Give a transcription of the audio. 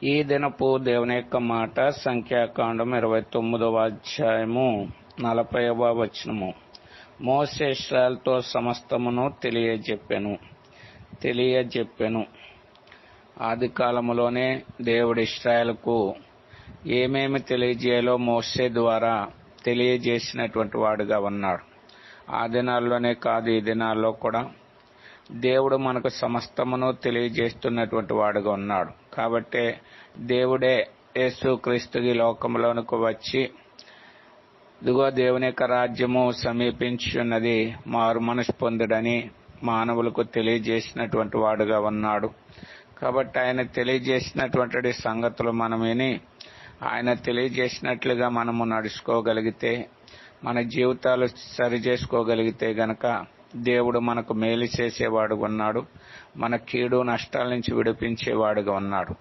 ఈ దినపు దేవుని యొక్క మాట సంఖ్యాకాండం 29వ అధ్యాయము 40వ వచనము. మోషే ఇశ్రాయేలుతో సమస్తమును తెలియజెప్పెను. ఆది కాలములోనే దేవుడు ఇశ్రాయేలుకు ఏమేమి తెలియజేయాలో మోషే ద్వారా తెలియజేసినటువంటి వాడుగా ఉన్నాడు. ఆ దినాల్లోనే కాదు, ఈ దినాల్లో కూడా దేవుడు మనకు సమస్తమును తెలియజేస్తున్నటువంటి వాడుగా ఉన్నాడు. కాబట్టే దేవుడే యేసుక్రీస్తు ఈ లోకంలోనికి వచ్చి, ఇదిగో దేవుని యొక్క రాజ్యము సమీపించి ఉన్నది, మారు మనసు పొందుడని మానవులకు తెలియజేసినటువంటి వాడుగా ఉన్నాడు. కాబట్టి ఆయన తెలియజేసినటువంటి సంగతులు మనం విని ఆయన తెలియజేసినట్లుగా మనము నడుచుకోగలిగితే, మన జీవితాలు సరి చేసుకోగలిగితే గనక దేవుడు మనకు మేలు చేసేవాడుగా ఉన్నాడు, మన కీడు నష్టాల నుంచి విడిపించేవాడుగా ఉన్నాడు.